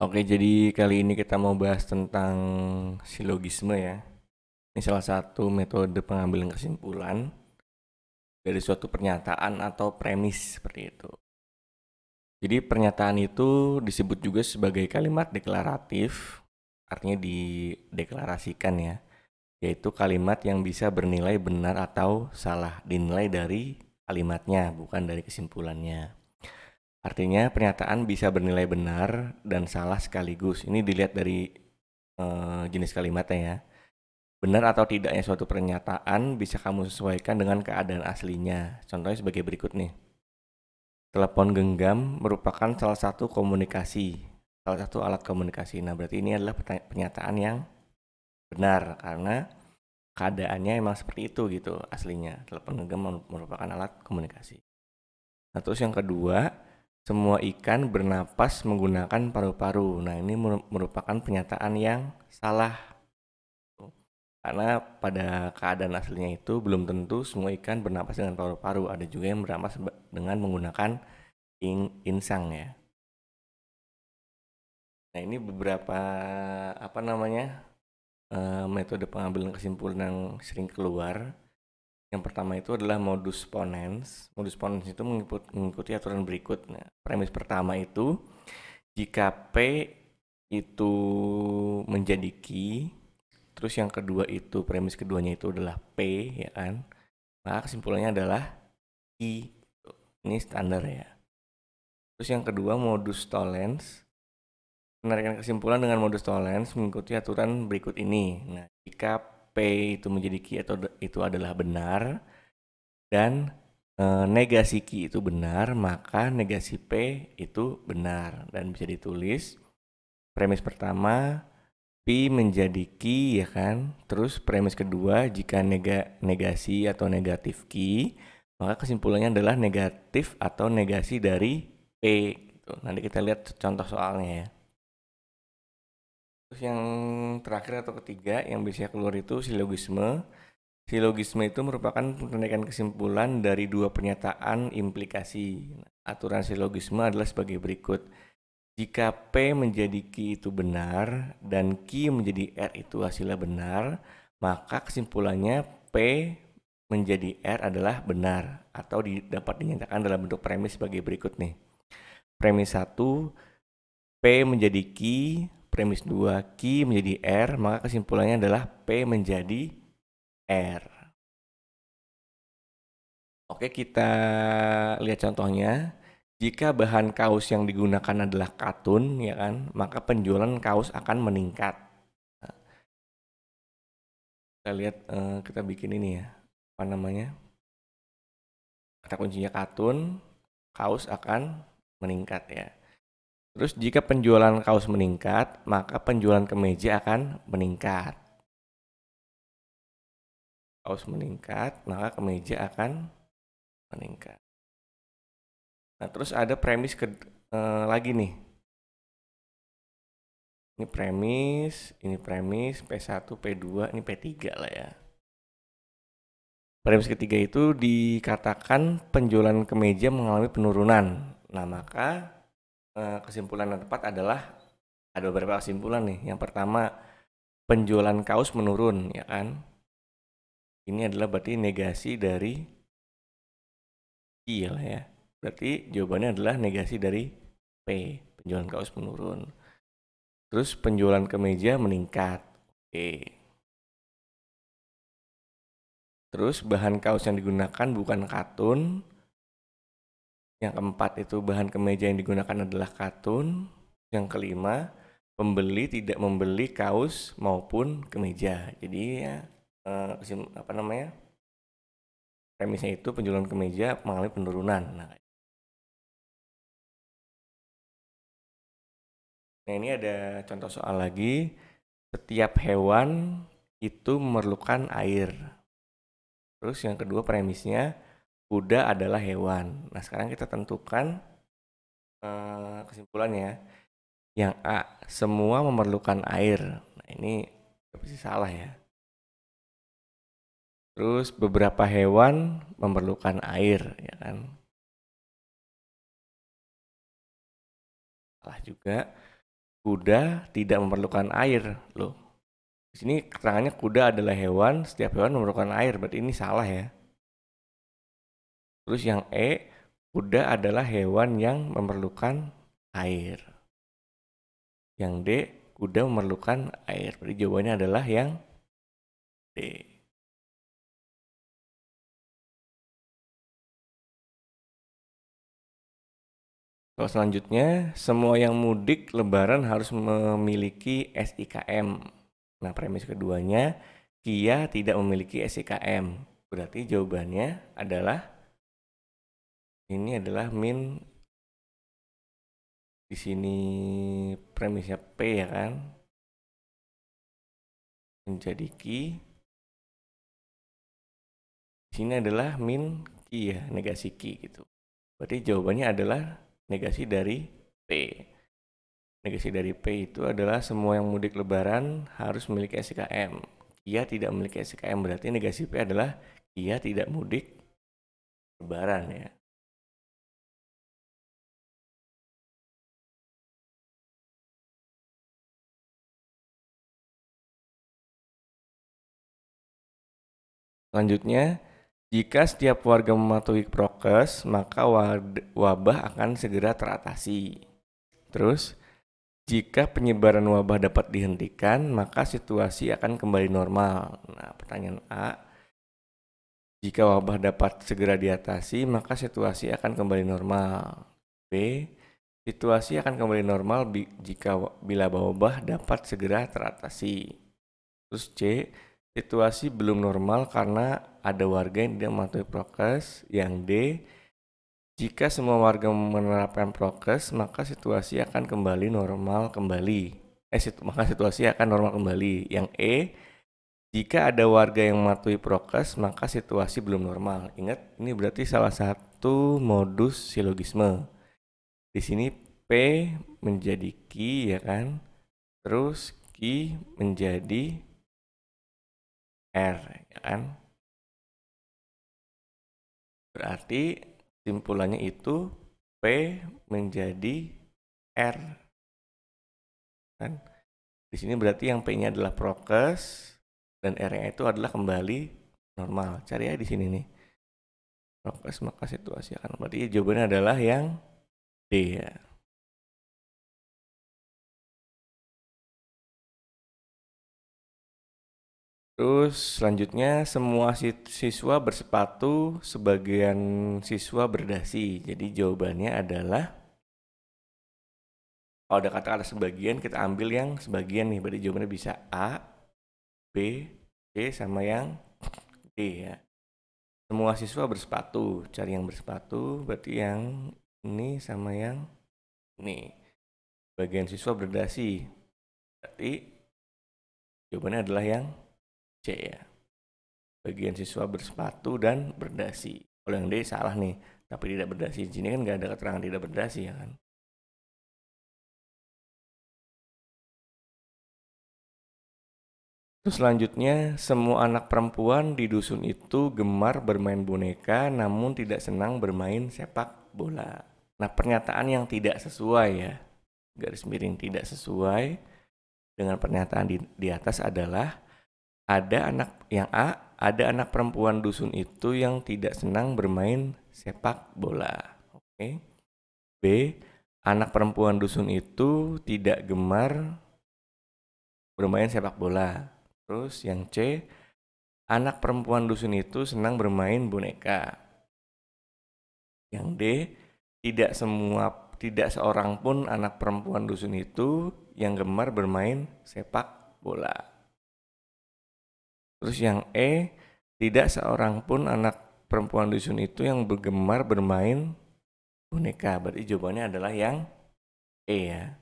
Oke, jadi kali ini kita mau bahas tentang silogisme ya. Ini salah satu metode pengambilan kesimpulan dari suatu pernyataan atau premis seperti itu. Jadi pernyataan itu disebut juga sebagai kalimat deklaratif, artinya dideklarasikan ya, yaitu kalimat yang bisa bernilai benar atau salah, dinilai dari kalimatnya, bukan dari kesimpulannya. Artinya pernyataan bisa bernilai benar dan salah sekaligus. Ini dilihat dari jenis kalimatnya ya. Benar atau tidaknya suatu pernyataan bisa kamu sesuaikan dengan keadaan aslinya. Contohnya sebagai berikut nih. Telepon genggam merupakan salah satu komunikasi, salah satu alat komunikasi. Nah, berarti ini adalah pernyataan yang benar karena keadaannya emang seperti itu gitu aslinya. Telepon genggam merupakan alat komunikasi. Nah, terus yang kedua, semua ikan bernapas menggunakan paru-paru. Nah, ini merupakan pernyataan yang salah. Karena pada keadaan aslinya itu belum tentu semua ikan bernapas dengan paru-paru. Ada juga yang bernapas dengan menggunakan insang ya. Nah, ini beberapa metode pengambilan kesimpulan yang sering keluar. Yang pertama itu adalah modus ponens. Modus ponens itu mengikuti aturan berikut. Nah, premis pertama itu jika P itu menjadi Q, terus yang kedua itu premis keduanya itu adalah P ya kan, maka kesimpulannya adalah Q. Ini standar ya. Terus yang kedua modus tollens. Penarikan kesimpulan dengan modus tollens mengikuti aturan berikut ini. Nah, jika P itu menjadi Q atau itu adalah benar dan negasi Q itu benar, maka negasi P itu benar dan bisa ditulis premis pertama P menjadi Q ya kan. Terus premis kedua jika negasi atau negatif Q, maka kesimpulannya adalah negatif atau negasi dari P gitu. Nanti kita lihat contoh soalnya ya. Terus yang terakhir atau ketiga yang bisa keluar itu silogisme. Silogisme itu merupakan penarikan kesimpulan dari dua pernyataan implikasi. Aturan silogisme adalah sebagai berikut. Jika P menjadi Q itu benar dan Q menjadi R itu hasilnya benar, maka kesimpulannya P menjadi R adalah benar atau dapat dinyatakan dalam bentuk premis sebagai berikut nih. Premis 1, P menjadi Q, premis 2, Q menjadi R, maka kesimpulannya adalah P menjadi R. Oke, kita lihat contohnya. Jika bahan kaos yang digunakan adalah katun, ya kan, maka penjualan kaos akan meningkat. Nah, kita lihat, kita bikin ini ya, apa namanya? Kata kuncinya katun, kaos akan meningkat ya. Terus jika penjualan kaos meningkat, maka penjualan kemeja akan meningkat. Kaos meningkat, maka kemeja akan meningkat. Nah, terus ada premis lagi nih. Ini premis, P1, P2, ini P3 lah ya. Premis ketiga itu dikatakan penjualan kemeja mengalami penurunan. Nah, maka kesimpulan yang tepat adalah ada beberapa kesimpulan nih. Yang pertama, penjualan kaos menurun, ya kan? Ini adalah berarti negasi dari I lah ya. Berarti jawabannya adalah negasi dari P, penjualan kaos menurun. Terus penjualan kemeja meningkat. Oke. Terus bahan kaos yang digunakan bukan katun. Yang keempat itu bahan kemeja yang digunakan adalah katun. Yang kelima, pembeli tidak membeli kaos maupun kemeja. Jadi ya premisnya itu penjualan kemeja mengalami penurunan. Nah, ini ada contoh soal lagi. Setiap hewan itu memerlukan air. Terus yang kedua premisnya kuda adalah hewan. Nah, sekarang kita tentukan kesimpulannya. Yang A, semua memerlukan air. Nah, ini pasti salah ya. Terus beberapa hewan memerlukan air, ya kan? Salah juga. kuda tidak memerlukan air. Loh, di sini keterangannya kuda adalah hewan, setiap hewan memerlukan air, berarti ini salah ya. Terus yang E, kuda adalah hewan yang memerlukan air. Yang D, kuda memerlukan air. Berarti jawabannya adalah yang D. Kalau selanjutnya, semua yang mudik lebaran harus memiliki SIKM. Nah, premis keduanya, Kia tidak memiliki SIKM. Berarti jawabannya adalah, ini adalah min, di sini premisnya P ya kan, menjadi Ki. Di sini adalah min Ki ya, negasi Ki gitu. Berarti jawabannya adalah negasi dari P. Negasi dari P itu adalah semua yang mudik lebaran harus memiliki SIKM. Kia tidak memiliki SIKM, berarti negasi P adalah Kia tidak mudik lebaran ya. Selanjutnya, jika setiap warga mematuhi prokes, maka wabah akan segera teratasi. Terus, jika penyebaran wabah dapat dihentikan, maka situasi akan kembali normal. Nah, pertanyaan A, jika wabah dapat segera diatasi, maka situasi akan kembali normal. B, situasi akan kembali normal bila wabah dapat segera teratasi. Terus C, situasi belum normal karena ada warga yang tidak mematuhi prokes. Yang D, jika semua warga menerapkan prokes, maka situasi akan kembali normal kembali. Maka situasi akan normal kembali. Yang E, jika ada warga yang mematuhi prokes, maka situasi belum normal. Ingat, ini berarti salah satu modus silogisme. Di sini P menjadi Ki ya kan, terus Ki menjadi R ya kan. Berarti simpulannya itu P menjadi R kan. Di sini berarti yang P-nya adalah prokes dan R-nya itu adalah kembali normal. Cari ya di sini nih. Prokes maka situasi akan. Berarti jawabannya adalah yang D ya. Terus selanjutnya semua siswa bersepatu, sebagian siswa berdasi. Jadi jawabannya adalah, kalau ada kata-kata sebagian, kita ambil yang sebagian nih. Berarti jawabannya bisa A, B, C, sama yang D ya. Semua siswa bersepatu, cari yang bersepatu, berarti yang ini sama yang ini. Bagian siswa berdasi, berarti jawabannya adalah yang C ya. Bagian siswa bersepatu dan berdasi. Kalau yang D salah nih, tapi tidak berdasi. Di sini kan nggak ada keterangan tidak berdasi ya kan. Terus selanjutnya, semua anak perempuan di dusun itu gemar bermain boneka namun tidak senang bermain sepak bola. Nah, pernyataan yang tidak sesuai ya, garis miring tidak sesuai dengan pernyataan di atas adalah, ada anak perempuan dusun itu yang tidak senang bermain sepak bola. Oke. B, anak perempuan dusun itu tidak gemar bermain sepak bola. Terus yang C, anak perempuan dusun itu senang bermain boneka. Yang D, tidak seorang pun anak perempuan dusun itu yang gemar bermain sepak bola. Terus yang E, tidak seorang pun anak perempuan dusun itu yang gemar bermain boneka. Berarti jawabannya adalah yang E ya.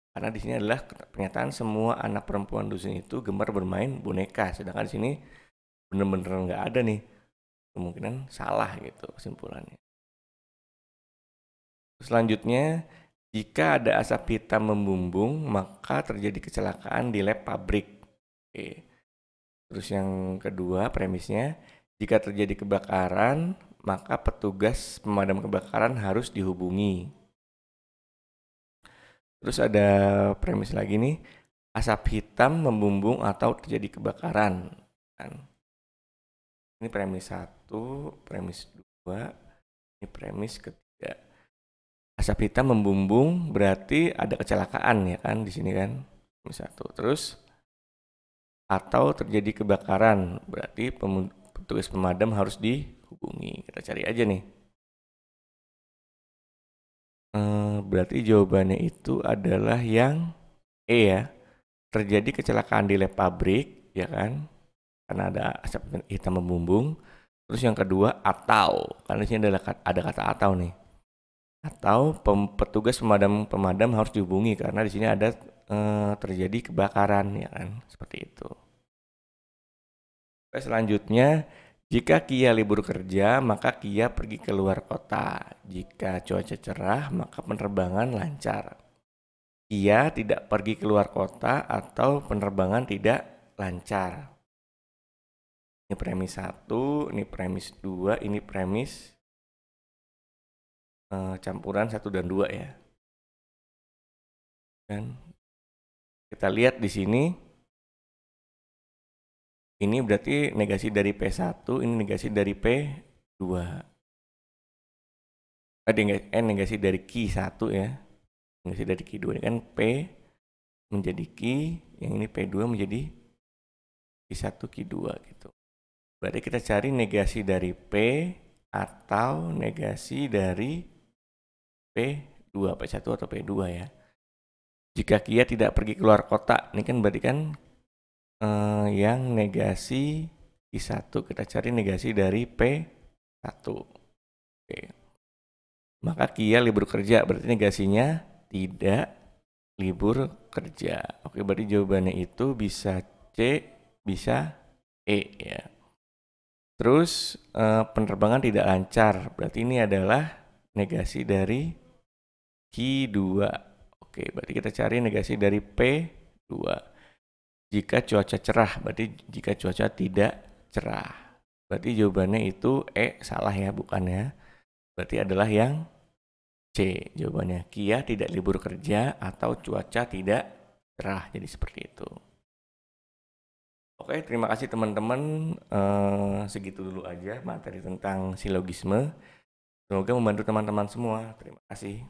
Karena di sini adalah pernyataan semua anak perempuan dusun itu gemar bermain boneka. Sedangkan di sini bener-bener nggak ada nih. Kemungkinan salah gitu kesimpulannya. Selanjutnya, jika ada asap hitam membumbung, maka terjadi kecelakaan di lab pabrik. Oke. Terus yang kedua premisnya, jika terjadi kebakaran, maka petugas pemadam kebakaran harus dihubungi. Terus ada premis lagi nih, asap hitam membumbung atau terjadi kebakaran. Kan? Ini premis 1, premis 2, ini premis ketiga. Asap hitam membumbung berarti ada kecelakaan ya kan di sini kan. Premis 1. Terus atau terjadi kebakaran berarti petugas pemadam harus dihubungi. Kita cari aja nih. Berarti jawabannya itu adalah yang E ya. Terjadi kecelakaan di lab pabrik ya kan, karena ada asap hitam membumbung. Terus yang kedua atau, karena di sini ada kata atau nih. Atau petugas pemadam harus dihubungi karena di sini ada terjadi kebakaran ya kan, seperti itu. Selanjutnya, jika Kia libur kerja, maka Kia pergi ke luar kota. Jika cuaca cerah, maka penerbangan lancar. Kia tidak pergi keluar kota atau penerbangan tidak lancar. Ini premis 1, ini premis 2, ini premis campuran 1 dan 2 ya. Dan kita lihat di sini, ini berarti negasi dari P1, ini negasi dari P2. Negasi dari Q1 ya. Negasi dari Q2 ini kan P menjadi Q, yang ini P2 menjadi Q1, Q2 gitu. Berarti kita cari negasi dari P atau negasi dari P2, P1 atau P2 ya. Jika Kia tidak pergi keluar kota, ini kan berarti kan yang negasi Q1. Kita cari negasi dari P1. Oke. Maka Kia libur kerja, berarti negasinya tidak libur kerja. Oke, berarti jawabannya itu bisa C, bisa E ya. Terus penerbangan tidak lancar, berarti ini adalah negasi dari Q2. Oke, berarti kita cari negasi dari P2. Jika cuaca cerah, berarti jika cuaca tidak cerah. Berarti jawabannya itu E, salah ya, bukan ya. Berarti adalah yang C jawabannya. Kia tidak libur kerja atau cuaca tidak cerah. Jadi seperti itu. Oke, terima kasih teman-teman. Segitu dulu aja materi tentang silogisme. Semoga membantu teman-teman semua. Terima kasih.